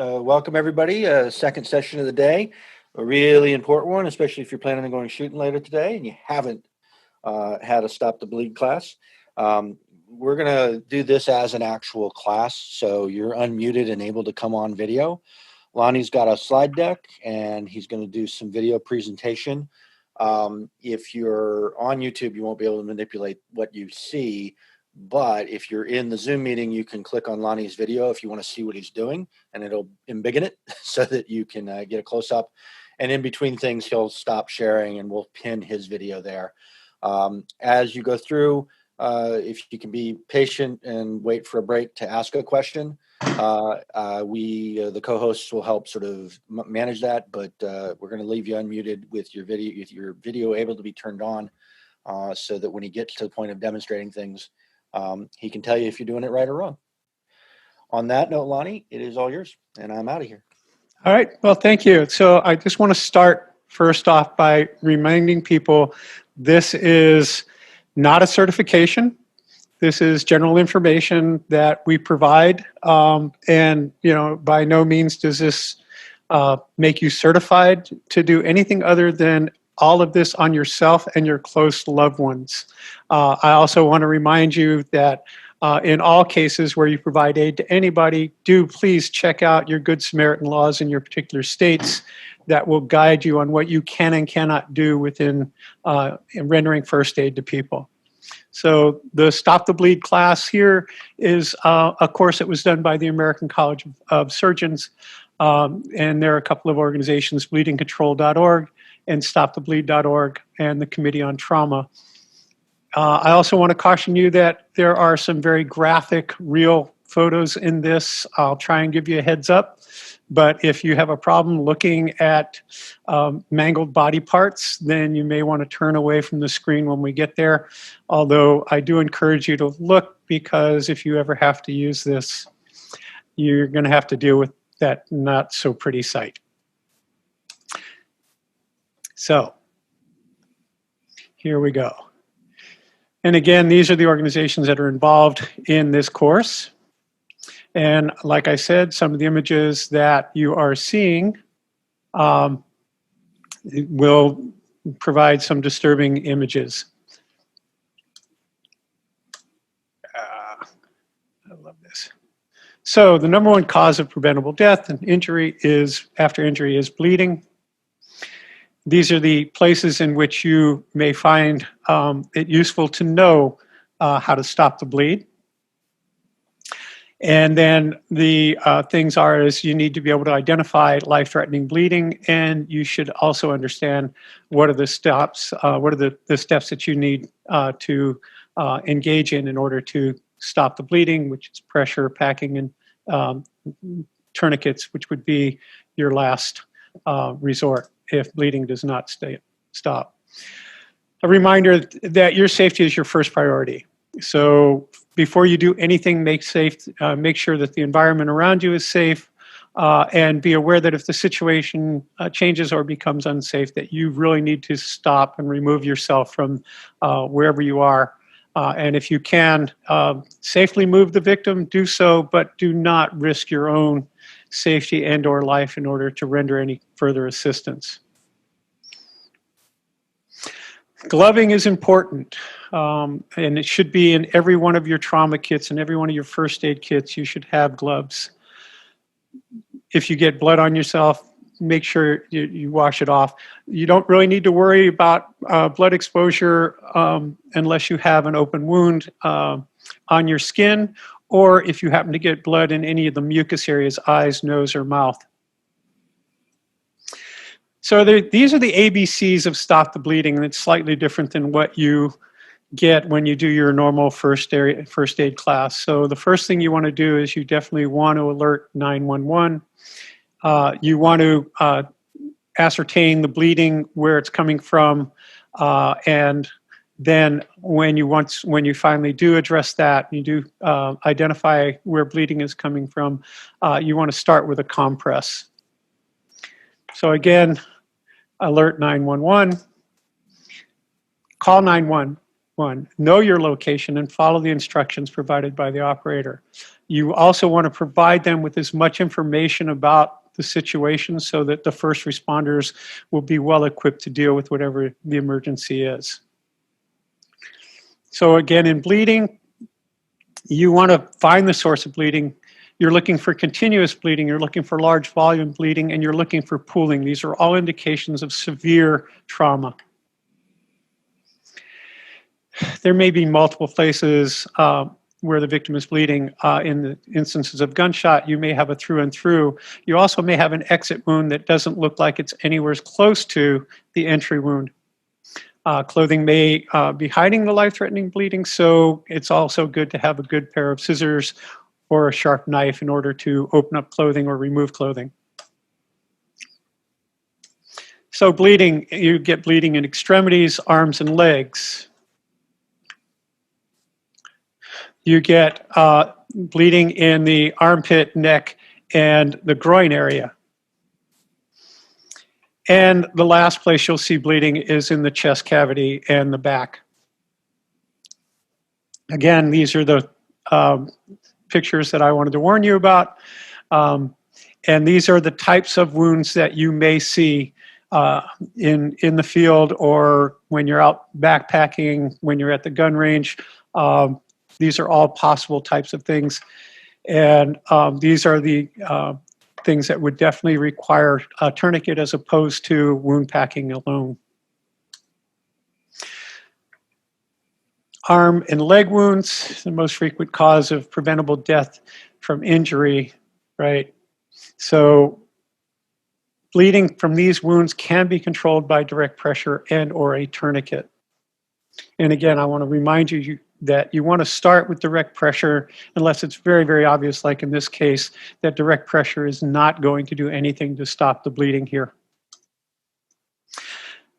Welcome everybody. Second session of the day, a really important one, especially if you're planning on going shooting later today and you haven't had a Stop the Bleed class. We're going to do this as an actual class, so you're unmuted and able to come on video. Lonnie's got a slide deck and he's going to do some video presentation. If you're on YouTube, you won't be able to manipulate what you see. But if you're in the Zoom meeting, you can click on Lonnie's video if you want to see what he's doing, and it'll embiggen it so that you can get a close up. And in between things, he'll stop sharing and we'll pin his video there. As you go through, if you can be patient and wait for a break to ask a question, the co-hosts will help sort of manage that. But we're going to leave you unmuted with your video able to be turned on, so that when he gets to the point of demonstrating things, he can tell you if you're doing it right or wrong. On that note, Lonnie, it is all yours, and I'm out of here. All right. Well, thank you. So I just want to start first off by reminding people this is not a certification. This is general information that we provide, and by no means does this make you certified to do anything other than all of this on yourself and your close loved ones. I also want to remind you that in all cases where you provide aid to anybody, do please check out your Good Samaritan laws in your particular states that will guide you on what you can and cannot do within in rendering first aid to people. So the Stop the Bleed class here is a course that was done by the American College of Surgeons, and there are a couple of organizations, bleedingcontrol.org and stopthebleed.org, and the Committee on Trauma. I also want to caution you that there are some very graphic, real photos in this. I'll try and give you a heads up, but if you have a problem looking at mangled body parts, then you may want to turn away from the screen when we get there. Although I do encourage you to look, because if you ever have to use this, you're going to have to deal with that not so pretty sight. So here we go. And again, these are the organizations that are involved in this course. And like I said, some of the images that you are seeing will provide some disturbing images. I love this. So the number one cause of preventable death and injury after injury is bleeding. These are the places in which you may find it useful to know how to stop the bleed. And then the things is you need to be able to identify life-threatening bleeding, and you should also understand what are the steps, what are the steps that you need to engage in order to stop the bleeding, which is pressure, packing, and tourniquets, which would be your last resort if bleeding does not stop. A reminder that your safety is your first priority. So before you do anything, make sure that the environment around you is safe, and be aware that if the situation changes or becomes unsafe, that you really need to stop and remove yourself from wherever you are. And if you can safely move the victim, do so, but do not risk your own safety and or life in order to render any further assistance. Gloving is important, and it should be in every one of your trauma kits and every one of your first aid kits. You should have gloves. If you get blood on yourself, make sure you wash it off. You don't really need to worry about blood exposure unless you have an open wound on your skin, or if you happen to get blood in any of the mucus areas, eyes, nose, or mouth. So these are the ABCs of Stop the Bleeding, and it's slightly different than what you get when you do your normal first aid class. So the first thing you want to do is you definitely want to alert 911. You want to ascertain the bleeding, where it's coming from, and then when you finally do address that, you do identify where bleeding is coming from, you want to start with a compress. So again, alert 911, call 911. One, know your location and follow the instructions provided by the operator. You also want to provide them with as much information about the situation so that the first responders will be well equipped to deal with whatever the emergency is. So again, in bleeding, you want to find the source of bleeding. You're looking for continuous bleeding, you're looking for large volume bleeding, and you're looking for pooling. These are all indications of severe trauma. There may be multiple places where the victim is bleeding. In the instances of gunshot, you may have a through and through. You also may have an exit wound that doesn't look like it's anywhere close to the entry wound. Clothing may be hiding the life-threatening bleeding, so it's also good to have a good pair of scissors or a sharp knife in order to open up clothing or remove clothing. So bleeding, you get bleeding in extremities, arms, and legs. You get bleeding in the armpit, neck, and the groin area. And the last place you'll see bleeding is in the chest cavity and the back. Again, these are the pictures that I wanted to warn you about. And these are the types of wounds that you may see in the field or when you're out backpacking, when you're at the gun range. These are all possible types of things. And these are the things that would definitely require a tourniquet as opposed to wound packing alone. Arm and leg wounds, the most frequent cause of preventable death from injury, right? So bleeding from these wounds can be controlled by direct pressure and or a tourniquet. And again, I want to remind you that you want to start with direct pressure unless it's very, very obvious, like in this case, that direct pressure is not going to do anything to stop the bleeding here.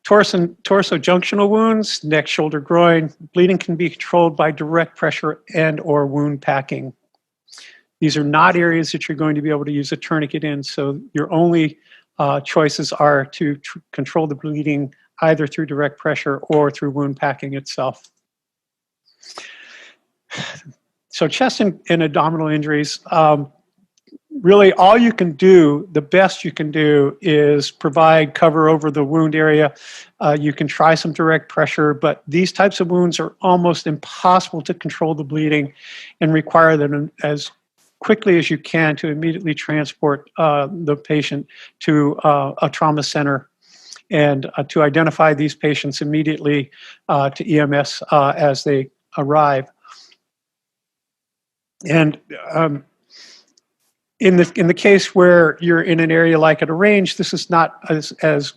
Torso-junctional wounds, neck, shoulder, groin, bleeding can be controlled by direct pressure and or wound packing. These are not areas that you're going to be able to use a tourniquet in, so your only choices are to control the bleeding either through direct pressure or through wound packing itself. So chest and abdominal injuries, really all you can do, the best you can do is provide cover over the wound area. You can try some direct pressure, but these types of wounds are almost impossible to control the bleeding and require them as quickly as you can to immediately transport the patient to a trauma center and to identify these patients immediately to EMS as they arrive. And in the case where you're in an area like at a range, this is not as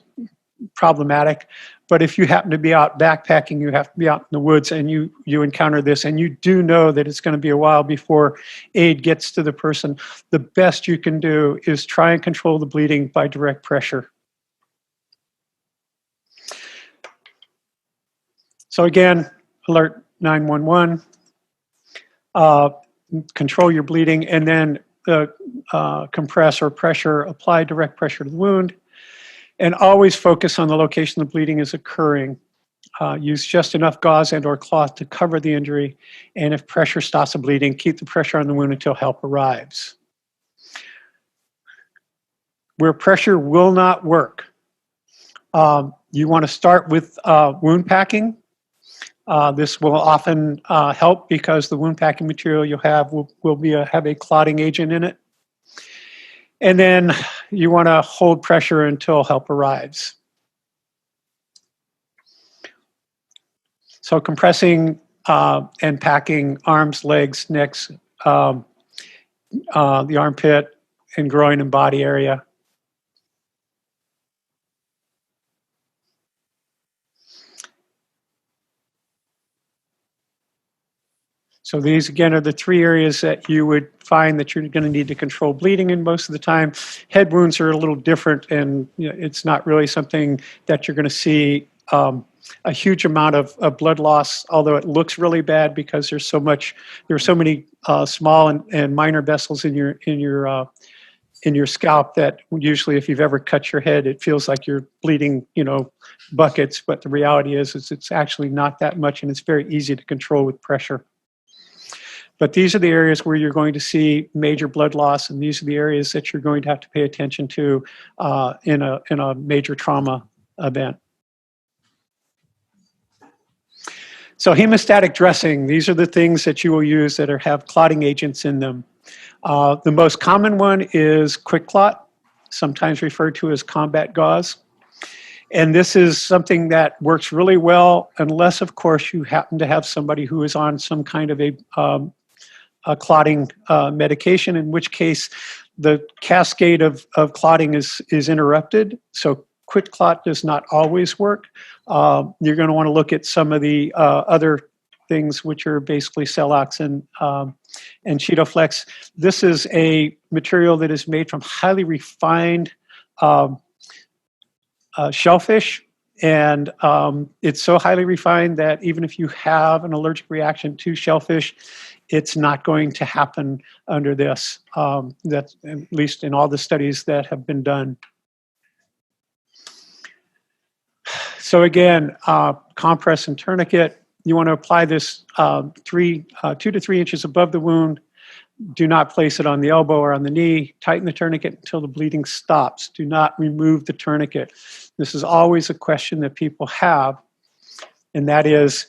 problematic. But if you happen to be out backpacking, you have to be out in the woods, and you encounter this, and you do know that it's going to be a while before aid gets to the person, the best you can do is try and control the bleeding by direct pressure. So again, alert 911. Control your bleeding, and then compress or pressure, apply direct pressure to the wound, and always focus on the location the bleeding is occurring. Use just enough gauze and or cloth to cover the injury, and if pressure stops the bleeding, keep the pressure on the wound until help arrives. Where pressure will not work, you want to start with wound packing. This will often help because the wound packing material you'll have will have a clotting agent in it. And then you want to hold pressure until help arrives. So compressing and packing arms, legs, necks, the armpit and groin and body area. So these, again, are the three areas that you would find that you're going to need to control bleeding in most of the time. Head wounds are a little different, and it's not really something that you're going to see a huge amount of blood loss, although it looks really bad because there are so many small and minor vessels in your in your scalp that usually if you've ever cut your head, it feels like you're bleeding, buckets. But the reality is it's actually not that much, and it's very easy to control with pressure. But these are the areas where you're going to see major blood loss, and these are the areas that you're going to have to pay attention to in a major trauma event. So hemostatic dressing, these are the things that you will use that have clotting agents in them. The most common one is quick clot, sometimes referred to as combat gauze. And this is something that works really well unless, of course, you happen to have somebody who is on some kind of a clotting medication, in which case the cascade of clotting is interrupted. So quick clot does not always work. You're going to want to look at some of the other things, which are basically Celox and Cheetoflex. This is a material that is made from highly refined shellfish. And it's so highly refined that even if you have an allergic reaction to shellfish, it's not going to happen under this. That's at least in all the studies that have been done. So again, compress and tourniquet. You want to apply this 2 to 3 inches above the wound. Do not place it on the elbow or on the knee. Tighten the tourniquet until the bleeding stops. Do not remove the tourniquet. This is always a question that people have, and that is,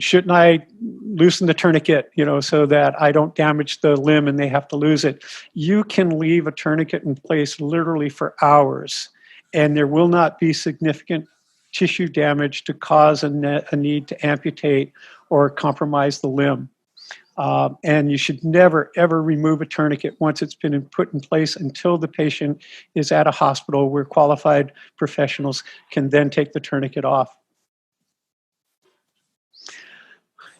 shouldn't I loosen the tourniquet, so that I don't damage the limb and they have to lose it? You can leave a tourniquet in place literally for hours, and there will not be significant tissue damage to cause a need to amputate or compromise the limb. And you should never, ever remove a tourniquet once it's been put in place until the patient is at a hospital where qualified professionals can then take the tourniquet off.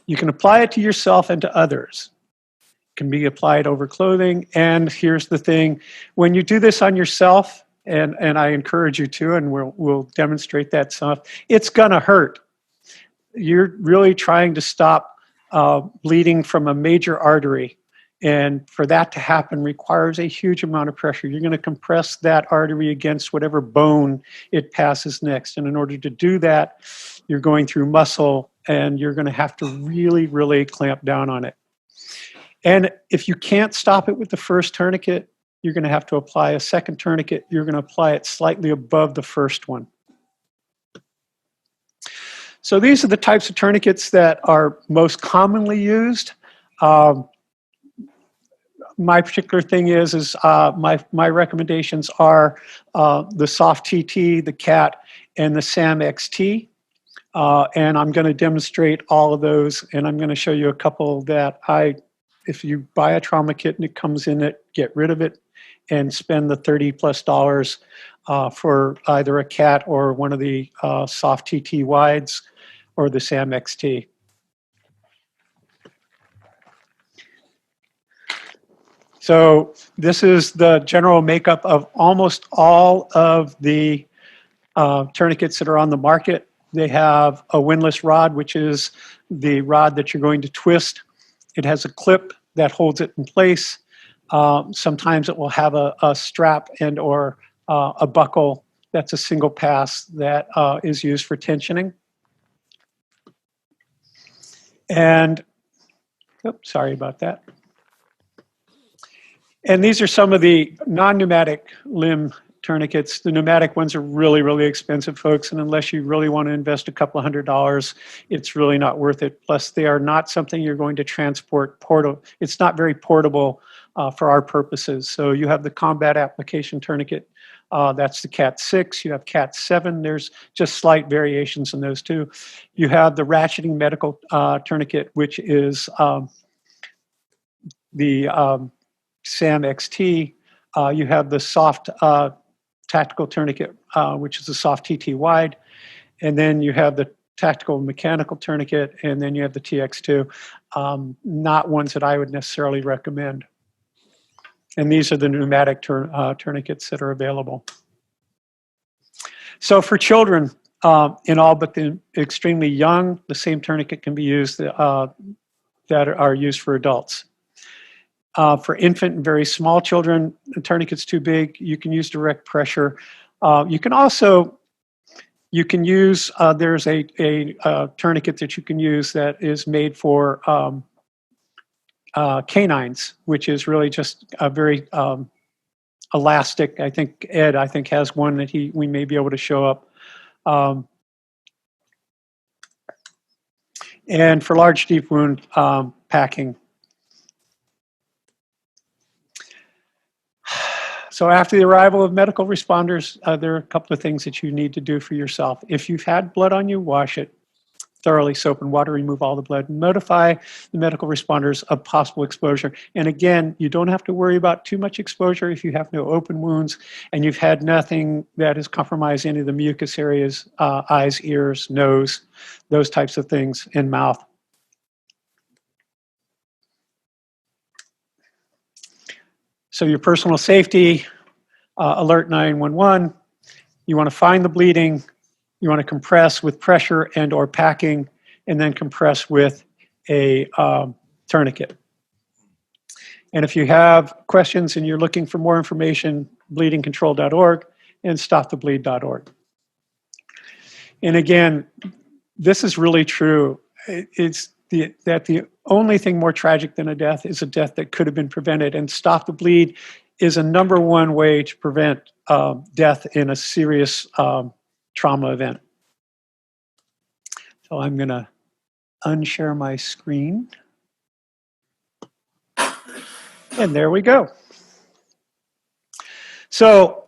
You can apply it to yourself and to others. It can be applied over clothing. And here's the thing, when you do this on yourself, and I encourage you to, and we'll demonstrate that stuff, it's gonna hurt. You're really trying to stop bleeding from a major artery. And for that to happen requires a huge amount of pressure. You're going to compress that artery against whatever bone it passes next. And in order to do that, you're going through muscle, and you're going to have to really, really clamp down on it. And if you can't stop it with the first tourniquet, you're going to have to apply a second tourniquet. You're going to apply it slightly above the first one. So these are the types of tourniquets that are most commonly used. My particular thing is my recommendations are the Soft TT, the CAT, and the SAM XT. And I'm going to demonstrate all of those, and I'm going to show you a couple that if you buy a trauma kit and it comes in it, get rid of it and spend the $30+ for either a CAT or one of the Soft TT wides or the SAM XT. So this is the general makeup of almost all of the tourniquets that are on the market. They have a windlass rod, which is the rod that you're going to twist. It has a clip that holds it in place. Sometimes it will have a strap and or a buckle that's a single pass that is used for tensioning. And, oops, sorry about that. And these are some of the non-pneumatic limb tourniquets. The pneumatic ones are really, really expensive, folks, and unless you really want to invest a couple $100, it's really not worth it. Plus, they are not something you're going to transport It's not very portable for our purposes. So you have the combat application tourniquet. That's the CAT 6. You have CAT 7. There's just slight variations in those two. You have the ratcheting medical tourniquet, which is the SAM XT. You have the soft tactical tourniquet, which is the Soft TT wide. And then you have the tactical mechanical tourniquet, and then you have the TX2. Not ones that I would necessarily recommend. And these are the pneumatic tourniquets that are available. So for children, in all but the extremely young, the same tourniquet can be used that are used for adults. For infant and very small children, the tourniquet's too big. You can use direct pressure. You can also use, there's a tourniquet that you can use that is made for canines, which is really just a very elastic. I think Ed, has one that we may be able to show up. And for large deep wound packing. So after the arrival of medical responders, there are a couple of things that you need to do for yourself. If you've had blood on you, wash it thoroughly, soap and water, remove all the blood, notify the medical responders of possible exposure. And again, you don't have to worry about too much exposure if you have no open wounds and you've had nothing that has compromised any of the mucus areas, eyes, ears, nose, those types of things, and mouth. So your personal safety, alert 911. You want to find the bleeding. You want to compress with pressure and or packing, and then compress with a tourniquet. And if you have questions and you're looking for more information, bleedingcontrol.org and stopthebleed.org. And again, this is really true. It's that the only thing more tragic than a death is a death that could have been prevented. And Stop the Bleed is a #1 way to prevent death in a serious trauma event. So I'm going to unshare my screen. And there we go. So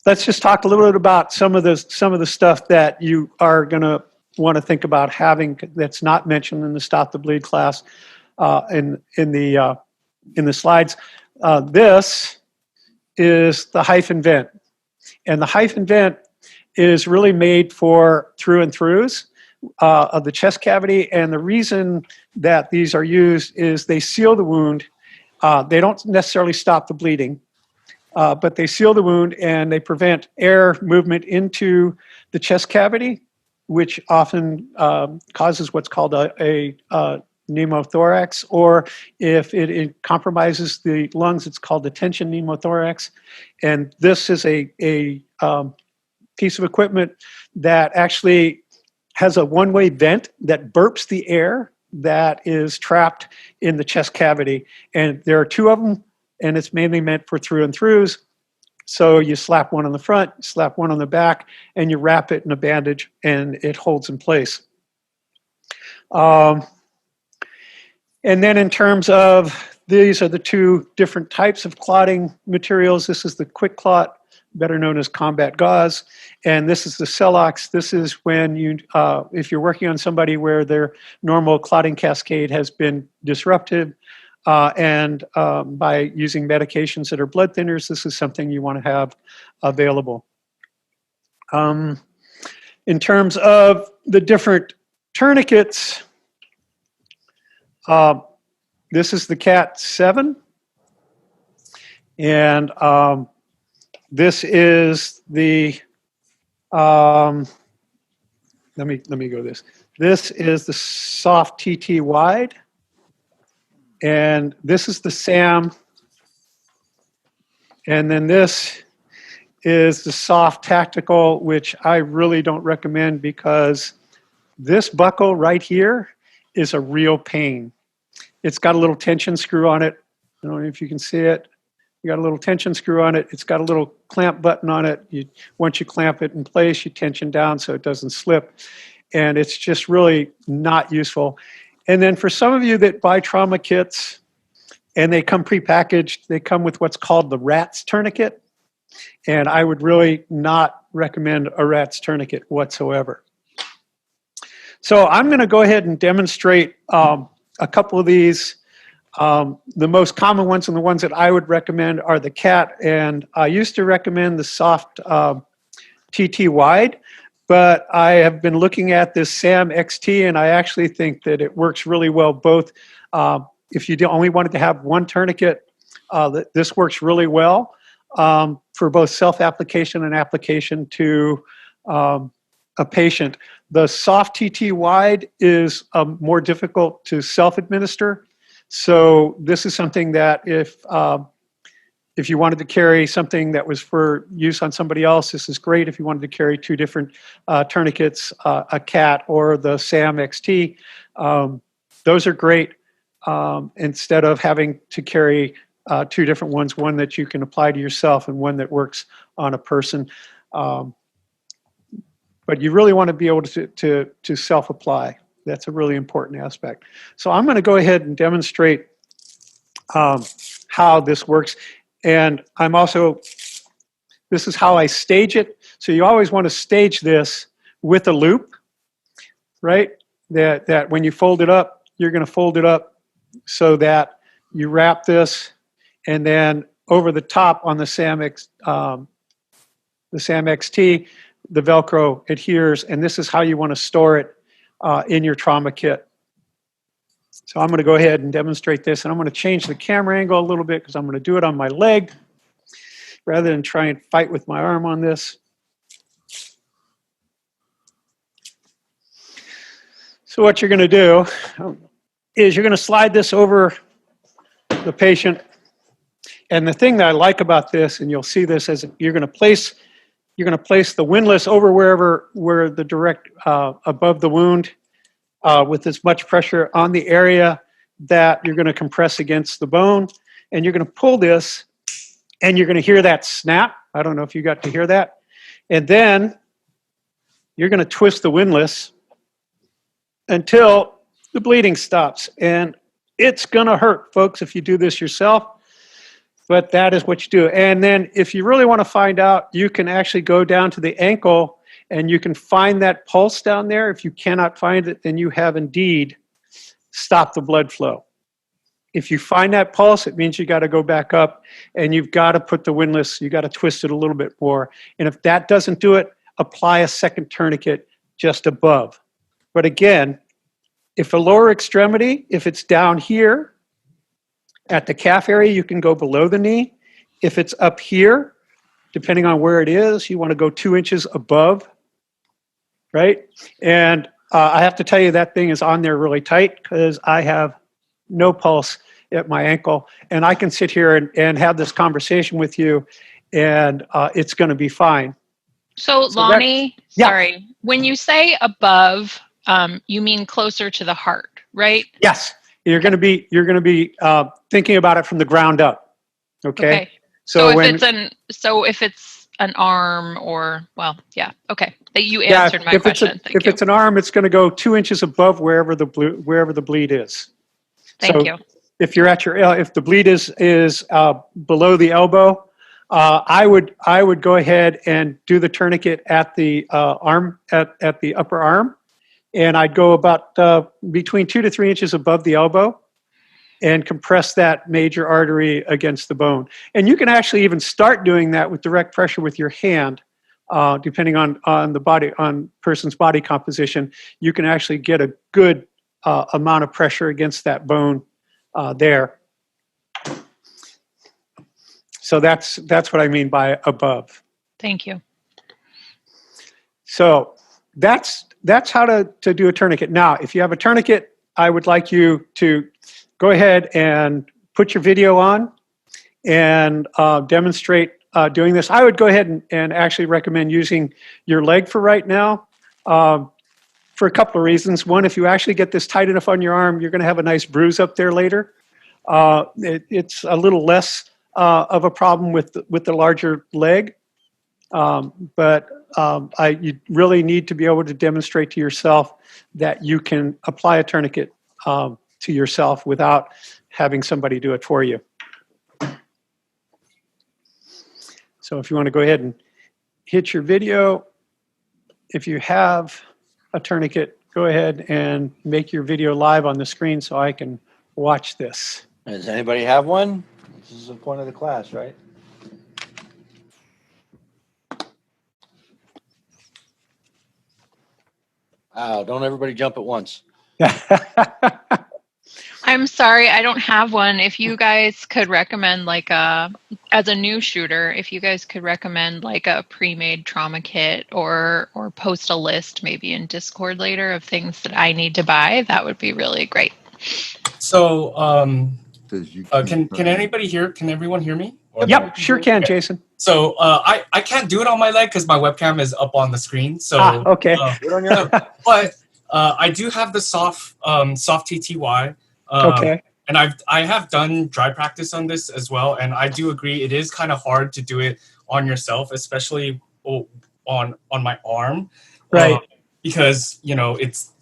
let's just talk a little bit about some of the stuff that you are going to want to think about having that's not mentioned in the Stop the Bleed class in the slides. This is the hyphen vent, and the hyphen vent is really made for through and throughs of the chest cavity. And the reason that these are used is they seal the wound. They don't necessarily stop the bleeding, but they seal the wound and they prevent air movement into the chest cavity, which often causes what's called a pneumothorax, or if it compromises the lungs, it's called a tension pneumothorax. And this is a piece of equipment that actually has a one-way vent that burps the air that is trapped in the chest cavity. And there are 2 of them, and it's mainly meant for through and throughs. So you slap one on the front, slap one on the back, and you wrap it in a bandage, and it holds in place. And then in terms of, these are the 2 different types of clotting materials. This is the quick clot, better known as combat gauze, and this is the Celox. This is when you, if you're working on somebody where their normal clotting cascade has been disrupted, and by using medications that are blood thinners, this is something you want to have available. In terms of the different tourniquets, this is the Cat 7, and this is the let me go this. This is the soft TT wide, and this is the SAM, and then this is the soft tactical, which I really don't recommend because this buckle right here is a real pain. It's got a little tension screw on it. I don't know if you can see it. You got a little tension screw on it. It's got a little clamp button on it. Once you clamp it in place, you tension down so it doesn't slip. And it's just really not useful. And then for some of you that buy trauma kits and they come prepackaged, they come with what's called the RATS tourniquet. And I would really not recommend a RATS tourniquet whatsoever. So I'm going to go ahead and demonstrate a couple of these. The most common ones and the ones that I would recommend are the Cat, and I used to recommend the soft TT wide, but I have been looking at this SAM XT, and I actually think that it works really well both. If you only wanted to have one tourniquet, this works really well for both self-application and application to a patient. The soft TT wide is more difficult to self-administer. So this is something that if you wanted to carry something that was for use on somebody else, this is great. If you wanted to carry two different tourniquets, a CAT or the SAM XT, those are great. Instead of having to carry two different ones, one that you can apply to yourself and one that works on a person. But you really want to be able to self-apply. That's a really important aspect. So I'm going to go ahead and demonstrate how this works. And I'm also, this is how I stage it. So you always want to stage this with a loop, right? That when you fold it up, you're going to fold it up so that you wrap this, and then over the top on the SAM XT, the Velcro adheres, and this is how you want to store it in your trauma kit. So I'm going to go ahead and demonstrate this, and I'm going to change the camera angle a little bit because I'm going to do it on my leg rather than try and fight with my arm on this. So what you're going to do is you're going to slide this over the patient. And the thing that I like about this, and you'll see this, is you're going to place the windlass over where the direct above the wound with as much pressure on the area that you're going to compress against the bone. And you're going to pull this, and you're going to hear that snap. I don't know if you got to hear that. And then you're going to twist the windlass until the bleeding stops. And it's going to hurt, folks, if you do this yourself. But that is what you do. And then if you really want to find out, you can actually go down to the ankle and you can find that pulse down there. If you cannot find it, then you have indeed stopped the blood flow. If you find that pulse, it means you got to go back up and you've got to put the windlass, you got to twist it a little bit more. And if that doesn't do it, apply a second tourniquet just above. But again, if a lower extremity, if it's down here at the calf area, you can go below the knee. If it's up here, depending on where it is, you want to go 2 inches above, right? And I have to tell you that thing is on there really tight because I have no pulse at my ankle. And I can sit here and have this conversation with you and it's going to be fine. So Lonny, sorry, when you say above, you mean closer to the heart, right? Yes. You're going to be thinking about it from the ground up. Okay. So if it's an arm or, well, yeah. Okay. That you answered my question. If it's an arm, it's going to go 2 inches above wherever the bleed is. Thank you. If you're at if the bleed is below the elbow, I would go ahead and do the tourniquet at the arm, at the upper arm. And I'd go about between 2 to 3 inches above the elbow and compress that major artery against the bone. And you can actually even start doing that with direct pressure with your hand, depending on the body, on person's body composition. You can actually get a good amount of pressure against that bone there. So that's what I mean by above. Thank you. So that's how to do a tourniquet. Now, if you have a tourniquet, I would like you to go ahead and put your video on and demonstrate doing this. I would go ahead and actually recommend using your leg for right now for a couple of reasons. One, if you actually get this tight enough on your arm, you're going to have a nice bruise up there later. It's a little less of a problem with the larger leg. But you really need to be able to demonstrate to yourself that you can apply a tourniquet to yourself without having somebody do it for you. So if you want to go ahead and hit your video, if you have a tourniquet, go ahead and make your video live on the screen so I can watch this. Does anybody have one? This is the point of the class, right? Wow, don't everybody jump at once. I'm sorry, I don't have one. If you guys could recommend as a new shooter, if you guys could recommend like a pre-made trauma kit or post a list maybe in Discord later of things that I need to buy, that would be really great. So, Says you can anybody hear? Can everyone hear me? Or Yep, no? sure can, Okay. Jason. So I can't do it on my leg because my webcam is up on the screen. So Okay. Do it on your own. but I do have the soft TTY. Okay. And I have done dry practice on this as well, and I do agree it is kind of hard to do it on yourself, especially on my arm, Right. because it's.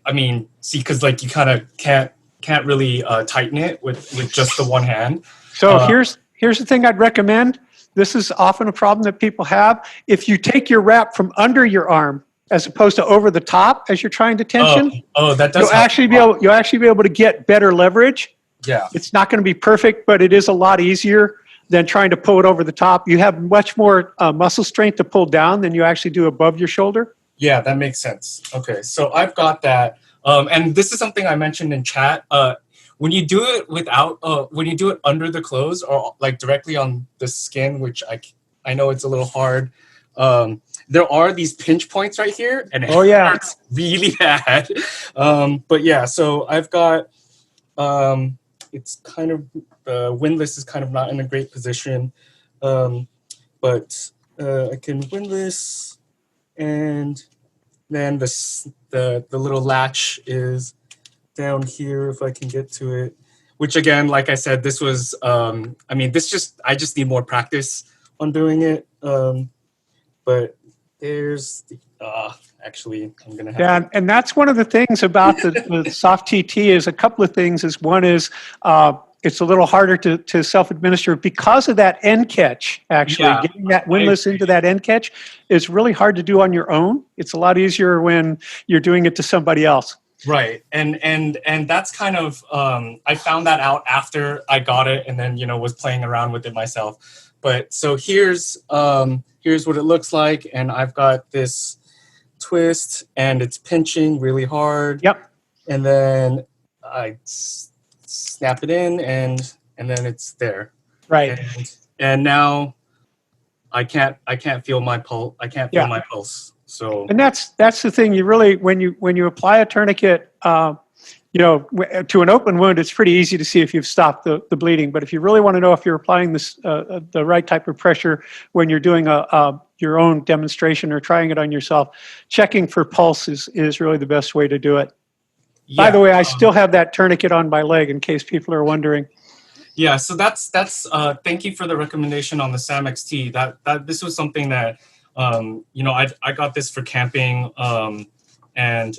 I mean, see, because like you kind of can't really tighten it with just the one hand. So here's the thing I'd recommend. This is often a problem that people have. If you take your wrap from under your arm as opposed to over the top as you're trying to tension, that does you'll actually be able to get better leverage. Yeah. It's not going to be perfect, but it is a lot easier than trying to pull it over the top. You have much more muscle strength to pull down than you actually do above your shoulder. Yeah, that makes sense. Okay, so I've got that. And this is something I mentioned in chat. When you do it when you do it under the clothes or like directly on the skin, which I know it's a little hard. There are these pinch points right here, and it hurts really bad. But yeah, so I've got. It's kind of the windlass is kind of not in a great position, but I can windlass, and then the little latch is down here if I can get to it. Which again, like I said, this was I mean, I just need more practice on doing it. But there's the actually I'm gonna have to. And that's one of the things about the soft TT is a couple of things. Is one is it's a little harder to self-administer because of that end catch. Actually, getting that windlass into that end catch is really hard to do on your own. It's a lot easier when you're doing it to somebody else. Right, and that's kind of I found that out after I got it, and then was playing around with it myself. But so here's what it looks like, and I've got this twist, and it's pinching really hard. Yep. And then I snap it in, and then it's there. Right. And now I can't feel my pulse. I can't feel my pulse. So. And that's the thing. You really when you apply a tourniquet, to an open wound, it's pretty easy to see if you've stopped the bleeding. But if you really want to know if you're applying this the right type of pressure when you're doing your own demonstration or trying it on yourself, checking for pulse is really the best way to do it. Yeah, by the way, I still have that tourniquet on my leg in case people are wondering. Yeah, so that's thank you for the recommendation on the Sam XT. That this was something that I got this for camping and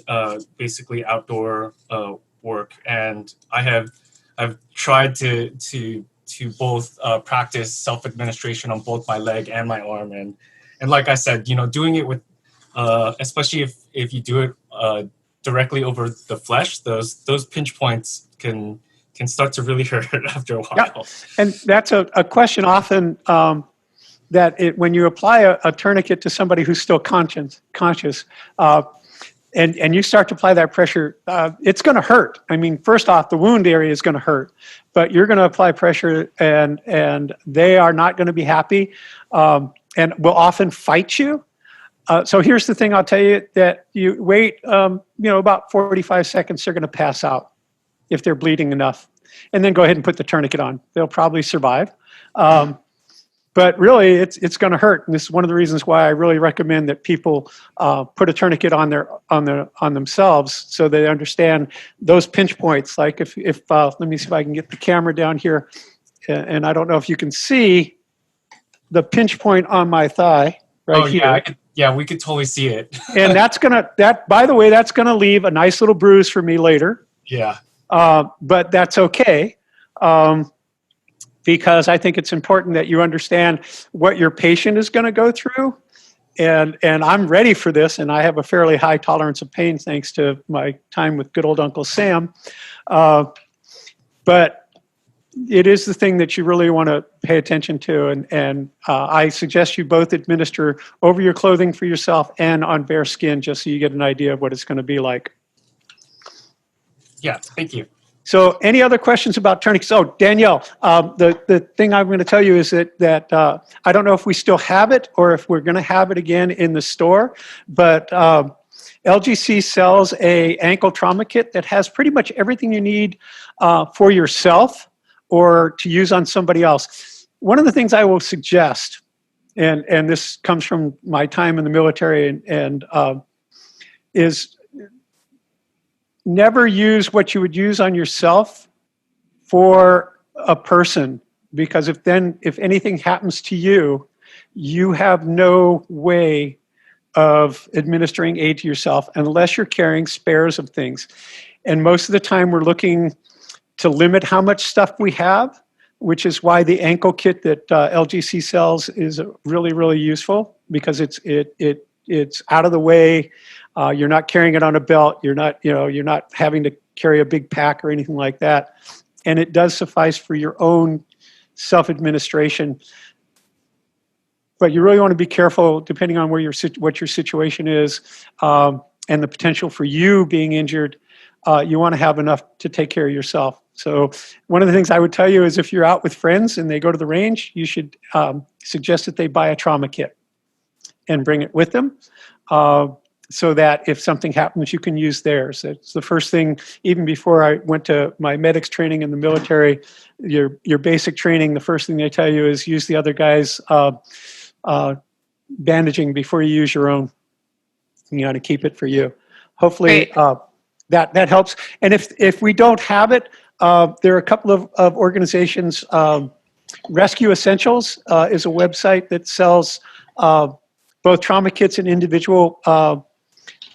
basically outdoor work, and I've tried to both practice self-administration on both my leg and my arm, and like I said, doing it with especially if you do it directly over the flesh, those pinch points can start to really hurt after a while. Yeah. And that's a question often that when you apply a tourniquet to somebody who's still conscious, and you start to apply that pressure, it's going to hurt. I mean, first off, the wound area is going to hurt, but you're going to apply pressure, and they are not going to be happy, and will often fight you. So here's the thing I'll tell you, that you wait, about 45 seconds, they're going to pass out if they're bleeding enough. And then go ahead and put the tourniquet on. They'll probably survive. But really, it's going to hurt. And this is one of the reasons why I really recommend that people put a tourniquet on themselves so they understand those pinch points. Like if let me see if I can get the camera down here. And I don't know if you can see the pinch point on my thigh right here. Yeah, we could totally see it. And by the way, that's gonna leave a nice little bruise for me later. Yeah. But that's okay, because I think it's important that you understand what your patient is going to go through. And I'm ready for this, and I have a fairly high tolerance of pain thanks to my time with good old Uncle Sam. But it is the thing that you really want to pay attention to. And I suggest you both administer over your clothing for yourself and on bare skin, just so you get an idea of what it's going to be like. Yeah, thank you. So any other questions about tourniquets? Oh, Danielle, the thing I'm going to tell you is that I don't know if we still have it or if we're going to have it again in the store, but LGC sells a ankle trauma kit that has pretty much everything you need for yourself or to use on somebody else. One of the things I will suggest, and this comes from my time in the military, and is never use what you would use on yourself for a person, because if anything happens to you, you have no way of administering aid to yourself unless you're carrying spares of things. And most of the time we're looking to limit how much stuff we have, which is why the ankle kit that LGC sells is really, really useful, because it's out of the way. You're not carrying it on a belt. You're not having to carry a big pack or anything like that. And it does suffice for your own self-administration. But you really want to be careful, depending on where what your situation is, and the potential for you being injured. You want to have enough to take care of yourself. So one of the things I would tell you is, if you're out with friends and they go to the range, you should suggest that they buy a trauma kit and bring it with them, so that if something happens, you can use theirs. It's the first thing. Even before I went to my medics training in the military, your basic training, the first thing they tell you is use the other guy's bandaging before you use your own. You got to keep it for you. Hopefully that helps. And if we don't have it, there are a couple of organizations. Rescue Essentials is a website that sells both trauma kits and individual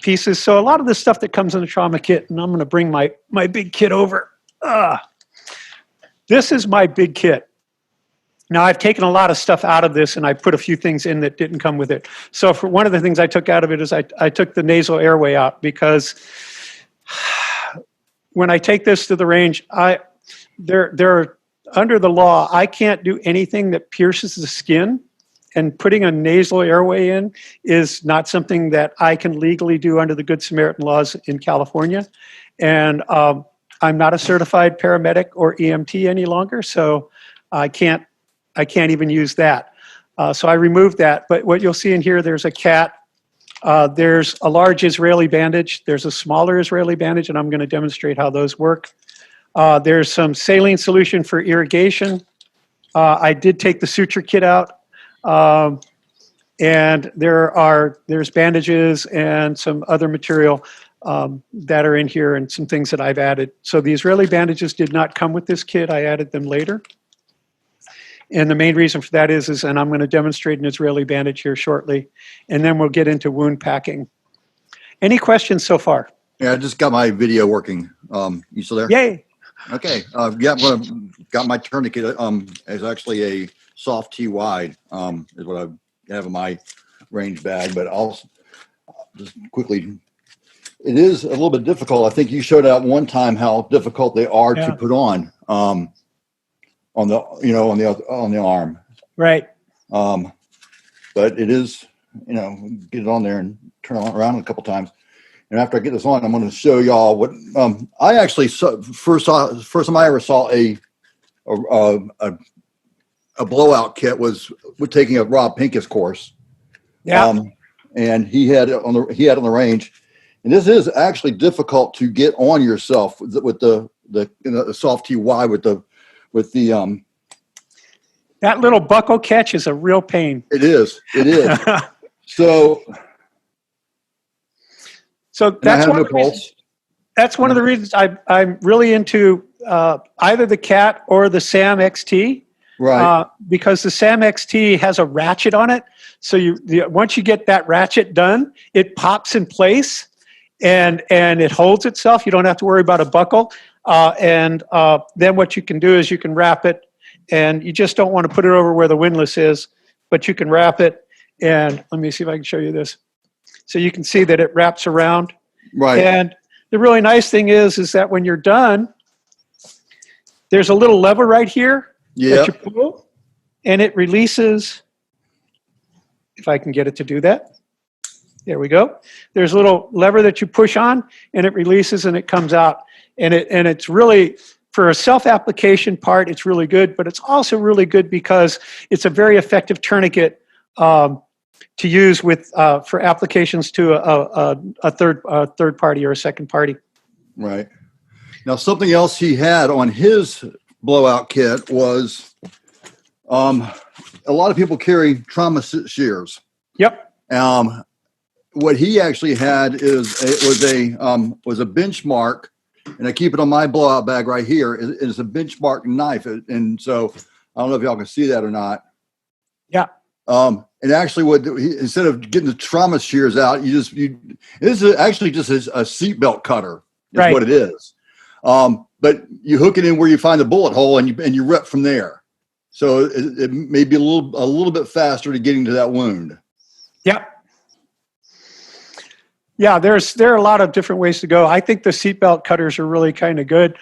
pieces. So a lot of the stuff that comes in the trauma kit, and I'm going to bring my big kit over. This is my big kit. Now, I've taken a lot of stuff out of this, and I put a few things in that didn't come with it. So for one of the things I took out of it is I took the nasal airway out, because when I take this to the range, there under the law, I can't do anything that pierces the skin, and putting a nasal airway in is not something that I can legally do under the Good Samaritan laws in California. And I'm not a certified paramedic or EMT any longer, so I can't even use that. So I removed that. But what you'll see in here, there's a cat. There's a large Israeli bandage. There's a smaller Israeli bandage, and I'm going to demonstrate how those work. There's some saline solution for irrigation. I did take the suture kit out. And there's bandages and some other material that are in here, and some things that I've added. So the Israeli bandages did not come with this kit. I added them later. And the main reason for that is, and I'm going to demonstrate an Israeli bandage here shortly, and then we'll get into wound packing. Any questions so far? Yeah, I just got my video working. You still there? Yay. Okay. Yeah, got my tourniquet. It's actually a soft T wide, is what I have in my range bag, but I'll just quickly. It is a little bit difficult. I think you showed out one time how difficult they are to put on the arm. Right. But it is, get it on there and turn it around a couple times. And after I get this on, I'm going to show y'all what I actually saw. First time I ever saw a blowout kit was with taking a Rob Pincus course. Yeah. And he had it on the range. And this is actually difficult to get on yourself with the soft TY with the that little buckle catch is a real pain. It is. So that's one of the reasons. That's one of the reasons I'm really into either the Cat or the Sam XT. Right. Because the Sam XT has a ratchet on it. So once you get that ratchet done, it pops in place and it holds itself. You don't have to worry about a buckle. And then what you can do is you can wrap it, and you just don't want to put it over where the windlass is, but you can wrap it. And let me see if I can show you this. So you can see that it wraps around. Right. And the really nice thing is that when you're done, there's a little lever right here that you pull, and it releases. If I can get it to do that. There we go. There's a little lever that you push on, and it releases, and it comes out. And it's really, for a self-application part, it's really good, but it's also really good because it's a very effective tourniquet to use with for applications to a third party or a second party. Right. Now, something else he had on his blowout kit was a lot of people carry trauma shears. Yep. What he actually had was a benchmark, and I keep it on my blowout bag right here. It's a benchmark knife, and so I don't know if y'all can see that or not. Yeah. And actually, instead of getting the trauma shears out, this is actually just a seatbelt cutter. Is Right. what it is. But you hook it in where you find the bullet hole, and you rip from there. So it may be a little bit faster to getting to that wound. Yep. Yeah, there are a lot of different ways to go. I think the seatbelt cutters are really kind of good.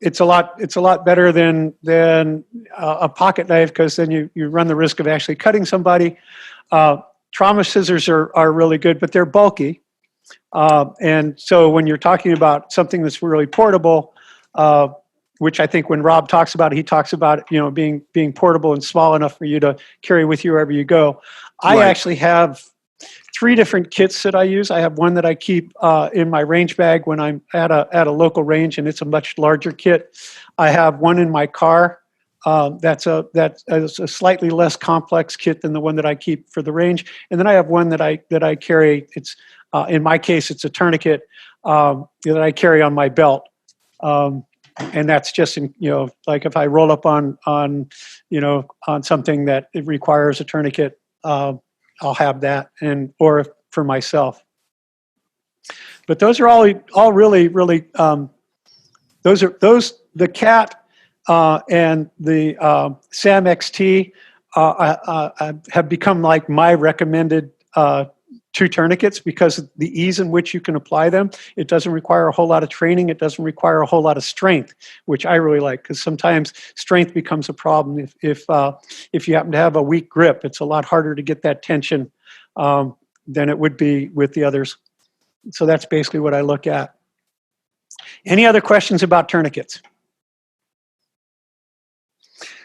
It's a lot better than a pocket knife, because then you run the risk of actually cutting somebody. Trauma scissors are really good, but they're bulky. And so when you're talking about something that's really portable, which I think when Rob talks about it, he talks about being portable and small enough for you to carry with you wherever you go. I Right. actually have 3 different kits that I use. I have one that I keep in my range bag when I'm at a local range, and it's a much larger kit. I have one in my car that's a slightly less complex kit than the one that I keep for the range, and then I have one that I carry. It's in my case, it's a tourniquet that I carry on my belt, and that's just like if I roll up on something that it requires a tourniquet. I'll have that, or for myself. But those are all really the Cat and the Sam XT have become like my recommended 2 tourniquets, because of the ease in which you can apply them. It doesn't require a whole lot of training. It doesn't require a whole lot of strength, which I really like, because sometimes strength becomes a problem. If you happen to have a weak grip, it's a lot harder to get that tension than it would be with the others. So that's basically what I look at. Any other questions about tourniquets?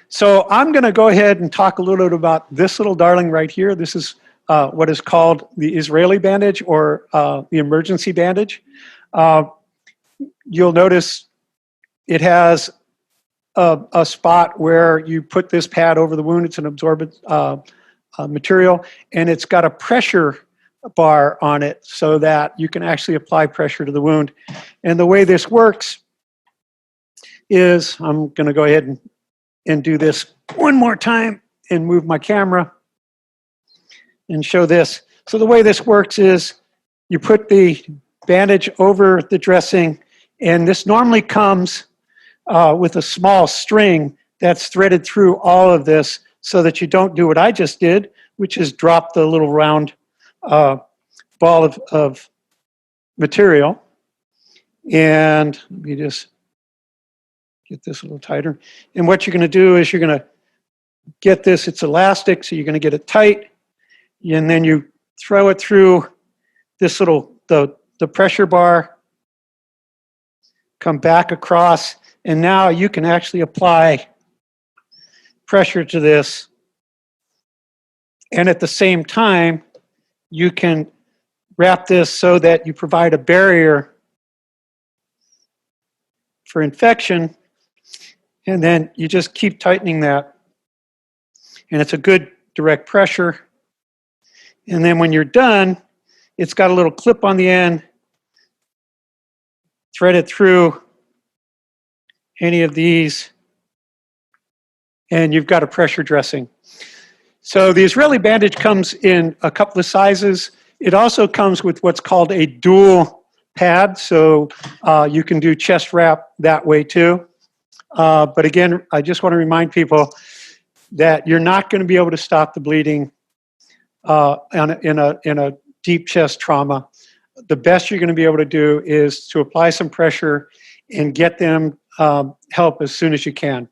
So I'm going to go ahead and talk a little bit about this little darling right here. This is what is called the Israeli bandage, or the emergency bandage. You'll notice it has a spot where you put this pad over the wound. It's an absorbent material, and it's got a pressure bar on it so that you can actually apply pressure to the wound. And the way this works is, I'm going to go ahead and do this one more time and move my camera and show this. So the way this works is you put the bandage over the dressing, and this normally comes with a small string that's threaded through all of this, so that you don't do what I just did, which is drop the little round ball of material. And let me just get this a little tighter. And what you're going to do is you're going to get this, it's elastic, so you're going to get it tight, and then you throw it through this little, the pressure bar, come back across, and now you can actually apply pressure to this. And at the same time, you can wrap this so that you provide a barrier for infection, and then you just keep tightening that. And it's a good direct pressure. And then when you're done, it's got a little clip on the end, thread it through any of these, and you've got a pressure dressing. So the Israeli bandage comes in a couple of sizes. It also comes with what's called a dual pad, so you can do chest wrap that way too. But again, I just want to remind people that you're not going to be able to stop the bleeding in a deep chest trauma. The best you're going to be able to do is to apply some pressure and get them help as soon as you can.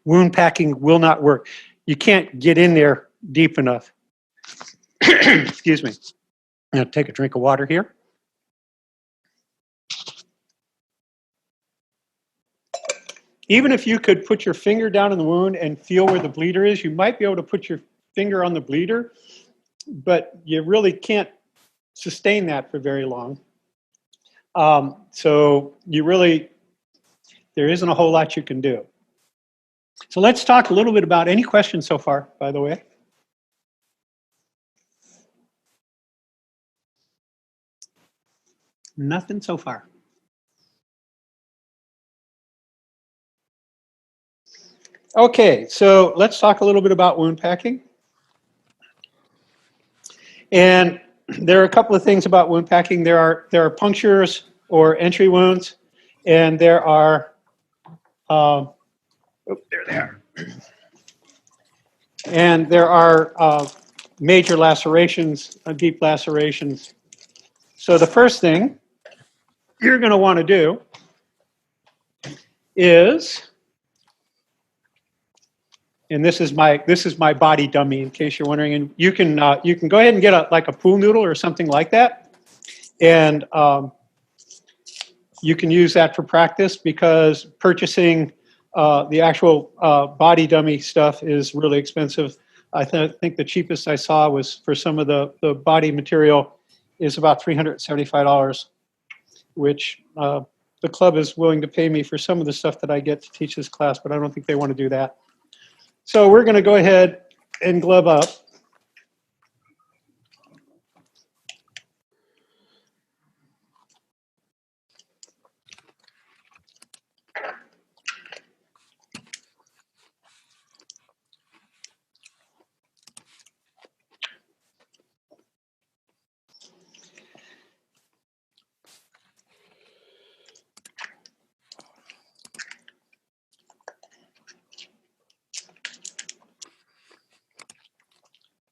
Wound packing will not work. You can't get in there deep enough. Excuse me. I'm going to take a drink of water here. Even if you could put your finger down in the wound and feel where the bleeder is, you might be able to put your finger on the bleeder, but you really can't sustain that for very long. So there isn't a whole lot you can do. So let's talk a little bit about any questions so far, by the way. Nothing so far. Okay, so let's talk a little bit about wound packing. And there are a couple of things about wound packing. There are punctures or entry wounds, and there are there they are. And there are major lacerations, deep lacerations. So the first thing you're going to want to do is, and this is my body dummy in case you're wondering, and you can go ahead and get like a pool noodle or something like that, and you can use that for practice because purchasing the actual body dummy stuff is really expensive. I think the cheapest I saw was for some of the body material is about $375, which the club is willing to pay me for some of the stuff that I get to teach this class, but I don't think they want to do that. So we're going to go ahead and glove up.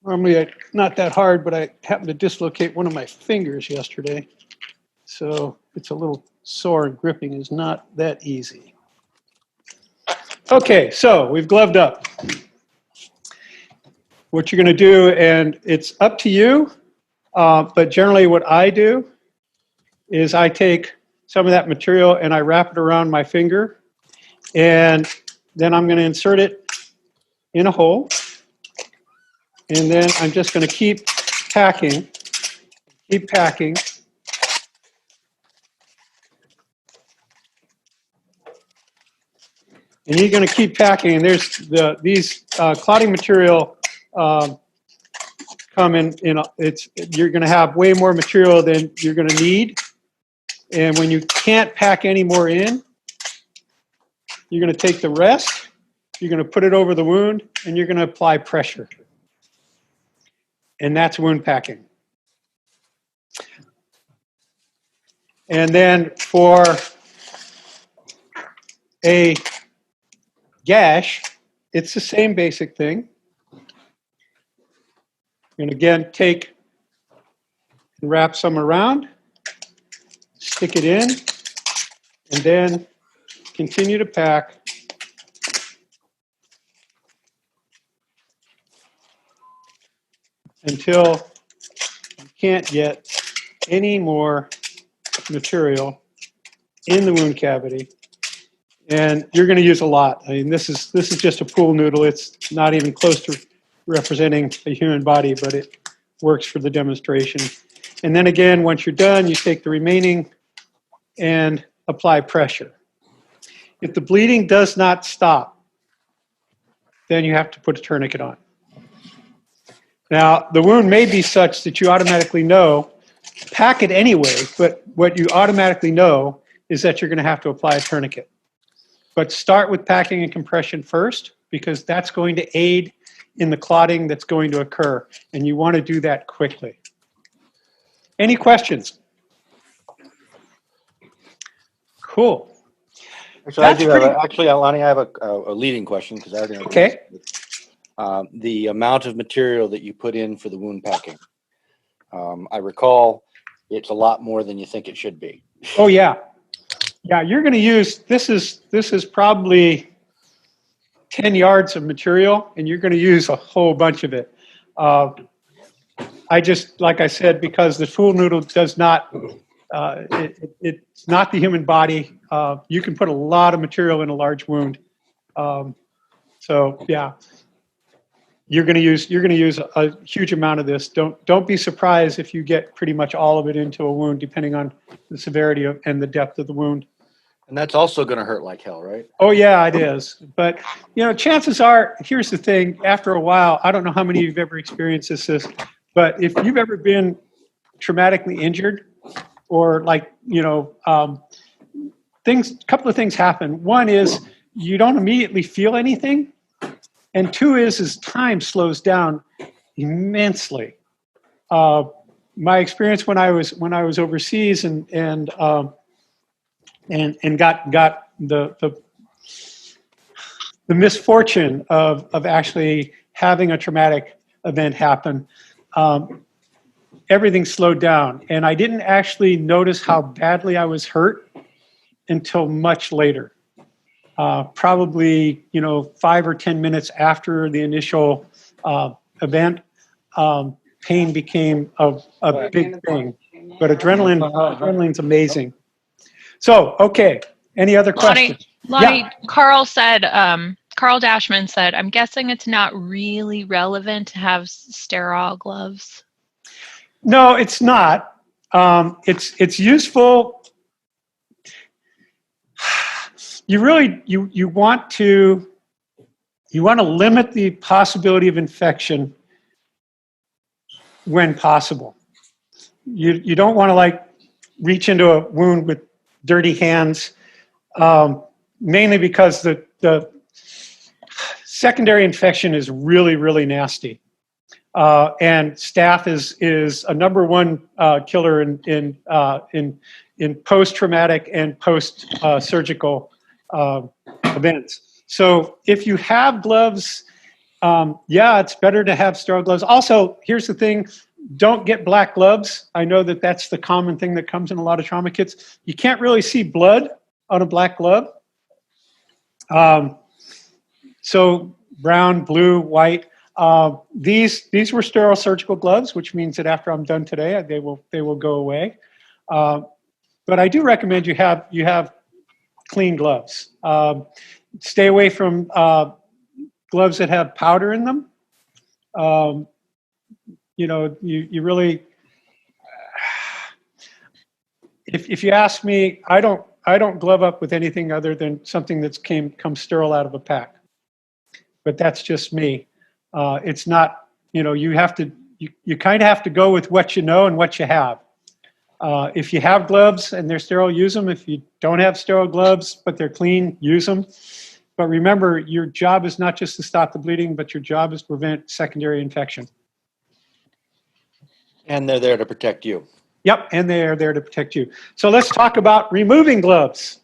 Normally, not that hard, but I happened to dislocate one of my fingers yesterday. So it's a little sore and gripping is not that easy. Okay, so we've gloved up. What you're going to do, and it's up to you, but generally what I do is I take some of that material and I wrap it around my finger, and then I'm going to insert it in a hole. And then I'm just going to keep packing. And you're going to keep packing. And there's these clotting material come in. You're going to have way more material than you're going to need. And when you can't pack any more in, you're going to take the rest. You're going to put it over the wound, and you're going to apply pressure. And that's wound packing. And then for a gash, it's the same basic thing. And again, take and wrap some around, stick it in, and then continue to pack until you can't get any more material in the wound cavity. And you're going to use a lot. I mean, this is just a pool noodle. It's not even close to representing a human body, but it works for the demonstration. And then again, once you're done, you take the remaining and apply pressure. If the bleeding does not stop, then you have to put a tourniquet on. Now, the wound may be such that you automatically know, pack it anyway, but what you automatically know is that you're going to have to apply a tourniquet. But start with packing and compression first, because that's going to aid in the clotting that's going to occur, and you want to do that quickly. Any questions? Cool. Actually, Lonny, I have a leading question because I already know. Okay. The amount of material that you put in for the wound packing. I recall it's a lot more than you think it should be. Oh yeah. Yeah, you're going to use, this is probably 10 yards of material, and you're going to use a whole bunch of it. I just, like I said, because the pool noodle does not, it's not the human body. You can put a lot of material in a large wound. So yeah, you're going to use a huge amount of this. Don't be surprised if you get pretty much all of it into a wound, depending on the severity and the depth of the wound. And that's also going to hurt like hell, right? Oh yeah, it is. But chances are, here's the thing: after a while, I don't know how many of you've ever experienced this, but if you've ever been traumatically injured, or couple of things happen. One is you don't immediately feel anything, and two is time slows down immensely. My experience when I was overseas and got the misfortune of actually having a traumatic event happen, everything slowed down, and I didn't actually notice how badly I was hurt until much later. Probably 5 or 10 minutes after the initial event, pain became a big thing. But adrenaline's amazing. So, okay, any other questions? Lonny, Yeah. Carl Dashman said, I'm guessing it's not really relevant to have sterile gloves. No, it's not. It's useful. You really you want to limit the possibility of infection when possible. You don't want to reach into a wound with dirty hands, mainly because the secondary infection is really, really nasty. And staph is a number one killer in post-traumatic and post-surgical events. So if you have gloves, it's better to have sterile gloves. Also, here's the thing: don't get black gloves. I know that's the common thing that comes in a lot of trauma kits. You can't really see blood on a black glove. So brown, blue, white. These were sterile surgical gloves, which means that after I'm done today, they will go away. But I do recommend you have clean gloves. Stay away from gloves that have powder in them. You really, if you ask me, I don't glove up with anything other than something that's come sterile out of a pack. But that's just me. It's not, you kind of have to go with what you know and what you have. If you have gloves and they're sterile, use them. If you don't have sterile gloves, but they're clean, use them. But remember, your job is not just to stop the bleeding, but your job is to prevent secondary infection. And they're there to protect you. Yep, and they are there to protect you. So let's talk about removing gloves.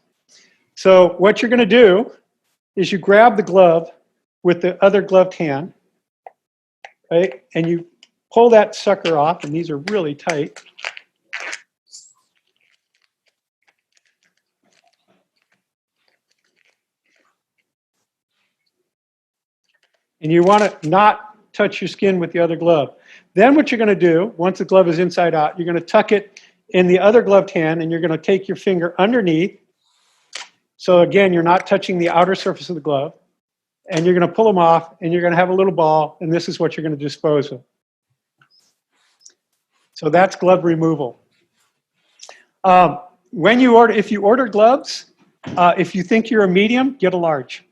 So what you're going to do is you grab the glove with the other gloved hand, right? And you pull that sucker off, and these are really tight. And you want to not touch your skin with the other glove. Then what you're going to do, once the glove is inside out, you're going to tuck it in the other gloved hand, and you're going to take your finger underneath. So again, you're not touching the outer surface of the glove. And you're going to pull them off, and you're going to have a little ball, and this is what you're going to dispose of. So that's glove removal. If you order gloves, if you think you're a medium, get a large.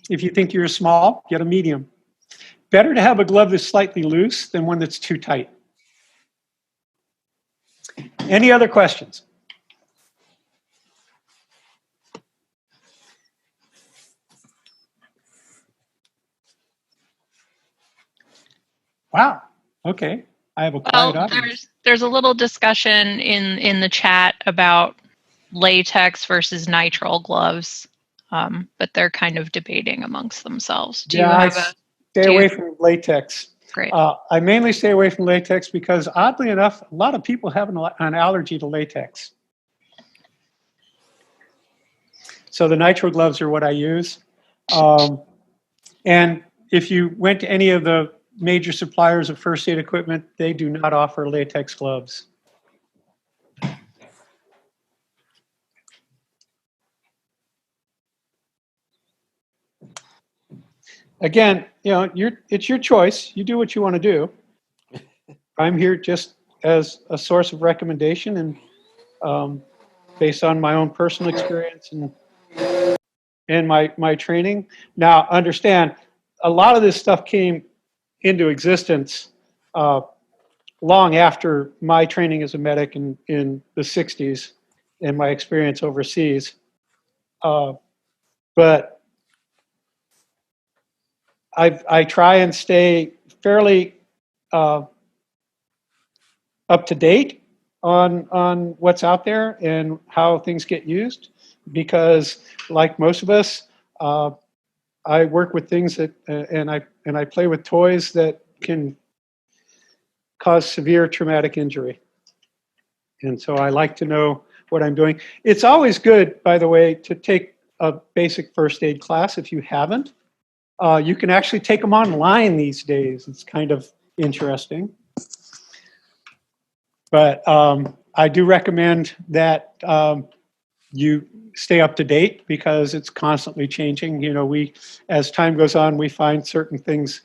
If you think you're a small, get a medium. Better to have a glove that's slightly loose than one that's too tight. Any other questions? Wow. Okay. I have a quiet audience. There's a little discussion in the chat about latex versus nitrile gloves, but they're kind of debating amongst themselves. Do you have stay away from latex. Great. I mainly stay away from latex because, oddly enough, a lot of people have an allergy to latex. So the nitrile gloves are what I use. And if you went to any of the major suppliers of first aid equipment, they do not offer latex gloves. Again, it's your choice. You do what you want to do. I'm here just as a source of recommendation and based on my own personal experience and my training. Now, understand, a lot of this stuff came into existence long after my training as a medic in the 60s and my experience overseas. But I try and stay fairly up to date on what's out there and how things get used, because like most of us, I work with things that and I play with toys that can cause severe traumatic injury, and so I like to know what I'm doing. It's always good, by the way, to take a basic first aid class if you haven't. You can actually take them online these days. It's kind of interesting. But I do recommend that you stay up to date because it's constantly changing. As time goes on, we find certain things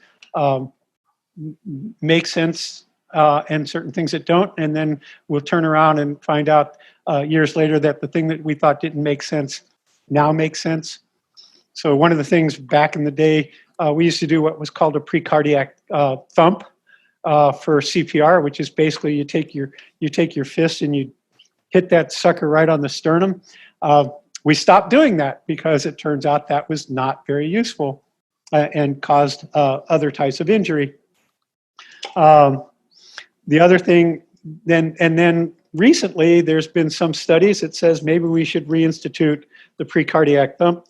make sense and certain things that don't. And then we'll turn around and find out years later that the thing that we thought didn't make sense now makes sense. So one of the things back in the day, we used to do what was called a precardiac thump for CPR, which is basically you take your fist and you hit that sucker right on the sternum. We stopped doing that because it turns out that was not very useful and caused other types of injury. The other thing, then recently there's been some studies that says maybe we should reinstitute the precardiac thump.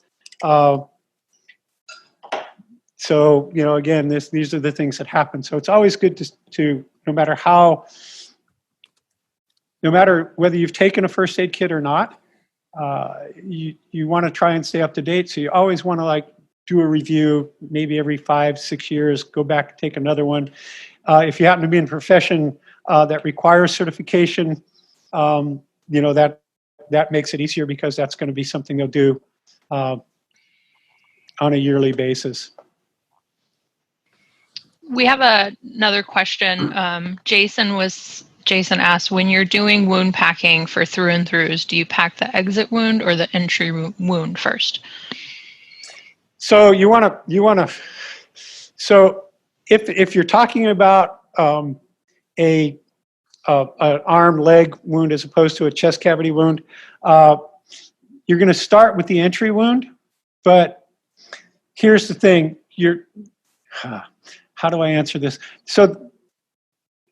So, again, these are the things that happen. So it's always good to no matter whether you've taken a first aid kit or not, you want to try and stay up to date. So you always want to do a review, maybe every 5-6 years, go back and take another one. If you happen to be in a profession that requires certification, that makes it easier because that's going to be something they'll do on a yearly basis. We have another question. Jason asked, when you're doing wound packing for through and throughs, do you pack the exit wound or the entry wound first? So if you're talking about an arm, leg wound as opposed to a chest cavity wound, you're going to start with the entry wound. But here's the thing: how do I answer this? So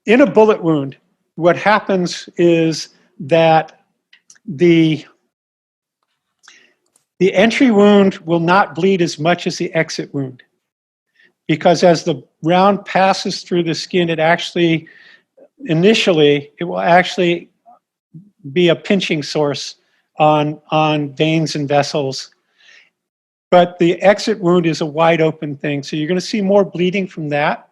in a bullet wound, what happens is that the entry wound will not bleed as much as the exit wound, because as the round passes through the skin, it will actually be a pinching source on veins and vessels. But the exit wound is a wide open thing, so you're going to see more bleeding from that.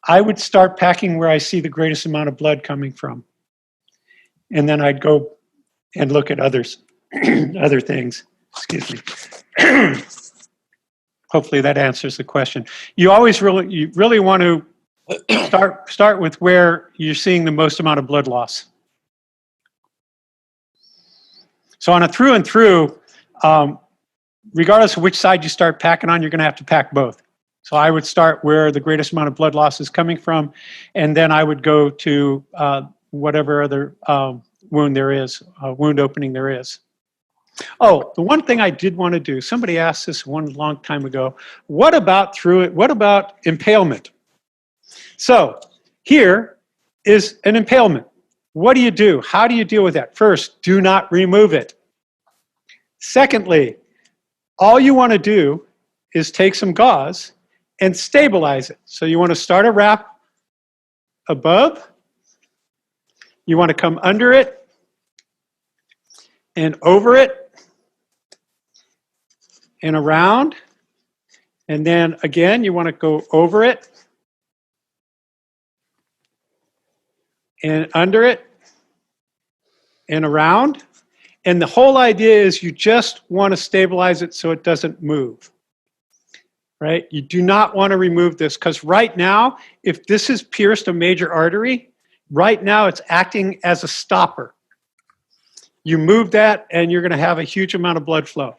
I would start packing where I see the greatest amount of blood coming from, and then I'd go and look at other things. Excuse me. Hopefully that answers the question. You really want to start with where you're seeing the most amount of blood loss. So on a through and through, regardless of which side you start packing on, you're going to have to pack both. So I would start where the greatest amount of blood loss is coming from, and then I would go to whatever other wound opening there is. Oh, the one thing I did want to do, somebody asked this one long time ago, what about impalement? So here is an impalement. What do you do? How do you deal with that? First, do not remove it. Secondly, all you want to do is take some gauze and stabilize it. So you want to start a wrap above. You want to come under it and over it and around. And then again, you want to go over it and under it and around. And the whole idea is you just want to stabilize it so it doesn't move. right? You do not want to remove this because right now, if this has pierced a major artery, right now it's acting as a stopper. You move that and you're going to have a huge amount of blood flow.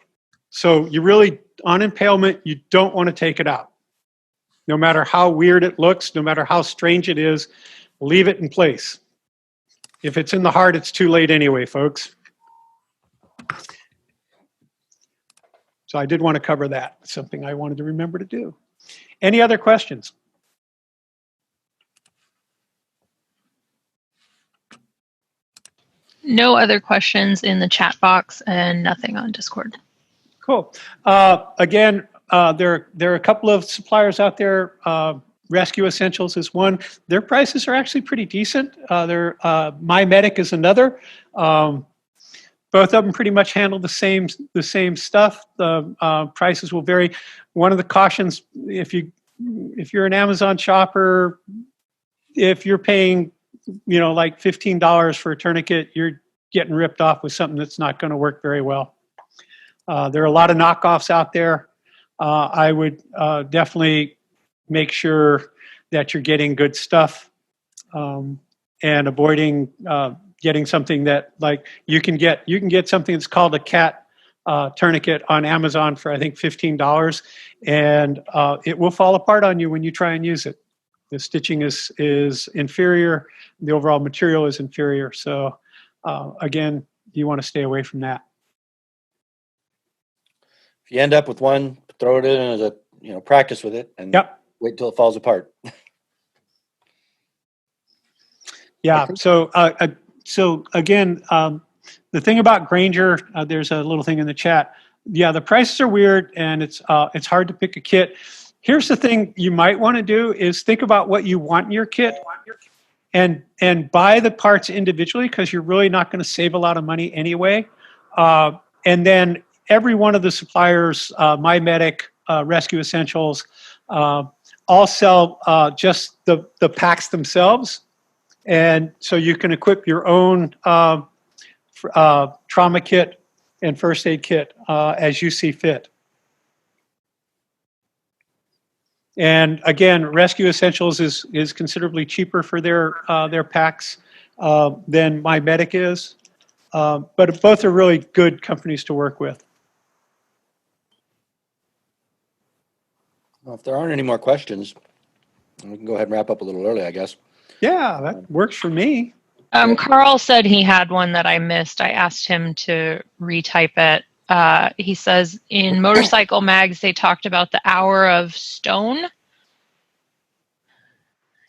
So you really, on impalement, you don't want to take it out. No matter how weird it looks, no matter how strange it is, leave it in place. If it's in the heart, it's too late anyway, folks. So I did want to cover that. It's something I wanted to remember to do. Any other questions? No other questions in the chat box and nothing on Discord. Cool. Again, there are a couple of suppliers out there. Rescue Essentials is one. Their prices are actually pretty decent. My Medic is another. Both of them pretty much handle the same stuff. The prices will vary. One of the cautions, if you're an Amazon shopper, if you're paying, like $15 for a tourniquet, you're getting ripped off with something that's not going to work very well. There are a lot of knockoffs out there. I would definitely make sure that you're getting good stuff and avoiding getting something that, like, you can get something that's called a cat tourniquet on Amazon for, I think, $15, and it will fall apart on you when you try and use it. The stitching is inferior. The overall material is inferior. So again, you want to stay away from that. If you end up with one, throw it in as a, practice with it and Yep. wait till it falls apart. Yeah. Okay. So again, the thing about Grainger, there's a little thing in the chat. Yeah, the prices are weird, and it's hard to pick a kit. Here's the thing you might want to do is think about what you want in your kit, and buy the parts individually, because you're really not going to save a lot of money anyway. And then every one of the suppliers, My Medic, Rescue Essentials, all sell just the packs themselves. And so you can equip your own trauma kit and first aid kit as you see fit. And again, Rescue Essentials is considerably cheaper for their packs than My Medic is. But both are really good companies to work with. Well, if there aren't any more questions, we can go ahead and wrap up a little early, I guess. Yeah, that works for me. Carl said he had one that I missed. I asked him to retype it. He says in Motorcycle Mags, they talked about the Hour of Stone.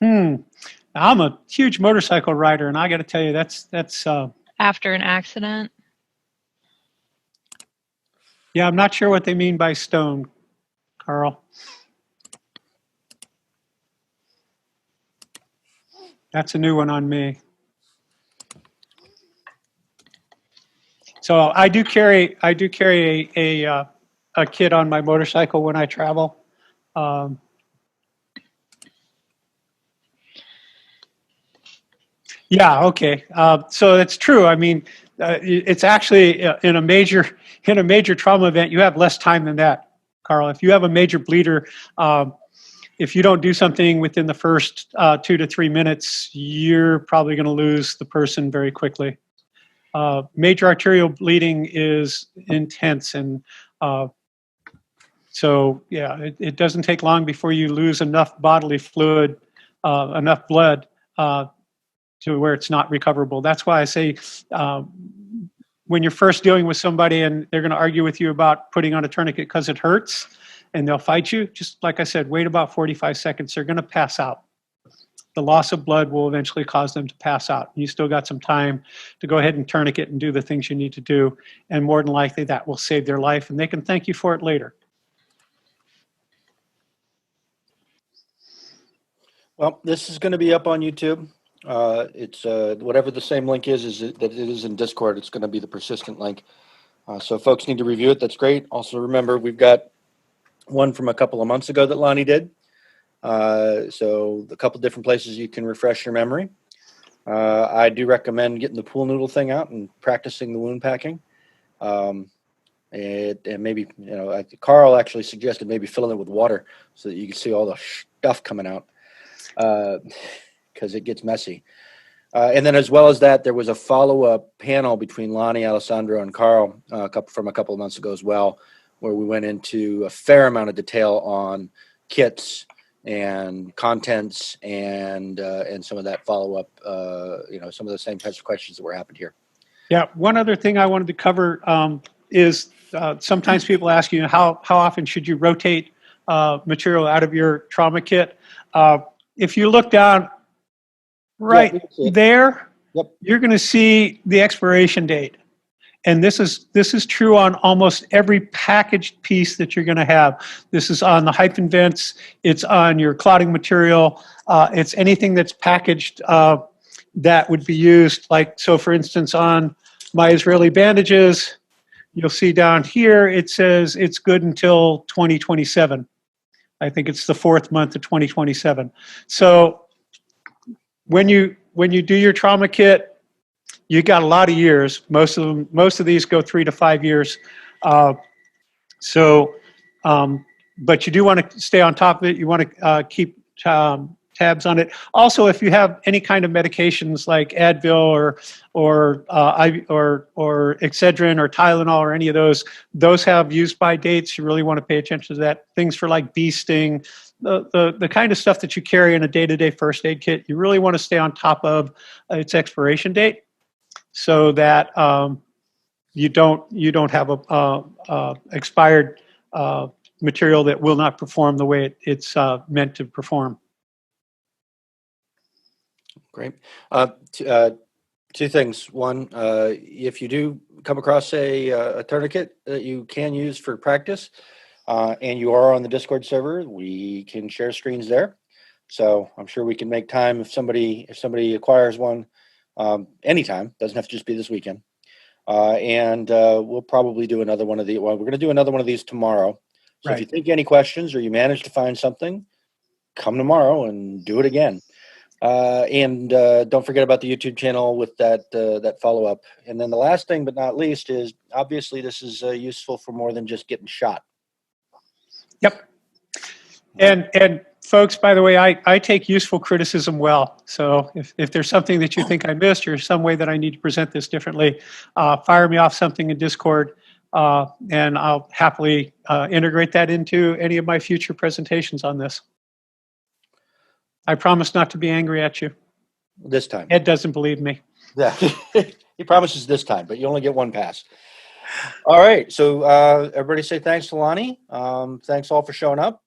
I'm a huge motorcycle rider, and I got to tell you, that's After an accident. yeah, I'm not sure what they mean by stone, Carl. That's a new one on me. So I do carry a kit on my motorcycle when I travel. Yeah, okay. So that's true. I mean, it's actually in a major trauma event, you have less time than that, Carl. If you have a major bleeder, if you don't do something within the first 2 to 3 minutes, you're probably going to lose the person very quickly. Major arterial bleeding is intense, and so yeah, it doesn't take long before you lose enough bodily fluid, enough blood to where it's not recoverable. That's why I say when you're first dealing with somebody and they're going to argue with you about putting on a tourniquet because it hurts, and they'll fight you, just like I said, wait about 45 seconds. They're going to pass out. The loss of blood will eventually cause them to pass out. You still got some time to go ahead and tourniquet and do the things you need to do, and more than likely that will save their life, and they can thank you for it later. Well, this is going to be up on YouTube. It's whatever the same link is that it is in Discord. It's going to be the persistent link. So if folks need to review it, that's great. Also, remember, we've got one from a couple of months ago that Lonny did. So a couple different places you can refresh your memory. I do recommend getting the pool noodle thing out and practicing the wound packing. And maybe, Carl actually suggested maybe filling it with water so that you can see all the stuff coming out, because it gets messy. And then, as well as that, there was a follow-up panel between Lonny, Alessandro, and Carl from a couple of months ago as well, where we went into a fair amount of detail on kits and contents and some of that follow-up, some of the same types of questions that were happened here. Yeah, one other thing I wanted to cover is sometimes people ask you how often should you rotate material out of your trauma kit. If you look down right there, Yep. you're going to see the expiration date. And this is true on almost every packaged piece that you're going to have. This is on the hyphen vents. It's on your clotting material. It's anything that's packaged that would be used. Like, so for instance, on my Israeli bandages, you'll see down here, it says it's good until 2027. I think it's the 4th month of 2027. So when you do your trauma kit, you got a lot of years. Most of these go 3 to 5 years. But you do want to stay on top of it. You want to keep tabs on it. Also, if you have any kind of medications like Advil or Excedrin or Tylenol or any of those have use by dates. You really want to pay attention to that. Things for like bee sting, the kind of stuff that you carry in a day-to-day first aid kit. You really want to stay on top of its expiration date, so that you don't have a expired material that will not perform the way it's meant to perform. Great. Two things. One, if you do come across a tourniquet that you can use for practice, and you are on the Discord server, we can share screens there. So I'm sure we can make time if somebody acquires one. Anytime, doesn't have to just be this weekend. And we'll probably do another one of these. Well, we're going to do another one of these tomorrow. So if you think any questions or you manage to find something, come tomorrow and do it again. And don't forget about the YouTube channel with that follow-up. And then the last thing but not least is, obviously this is useful for more than just getting shot. Yep. And folks, by the way, I take useful criticism well. So if there's something that you think I missed or some way that I need to present this differently, fire me off something in Discord, and I'll happily integrate that into any of my future presentations on this. I promise not to be angry at you. This time. Ed doesn't believe me. Yeah, he promises this time, but you only get one pass. All right, so everybody say thanks to Lonny. Thanks all for showing up.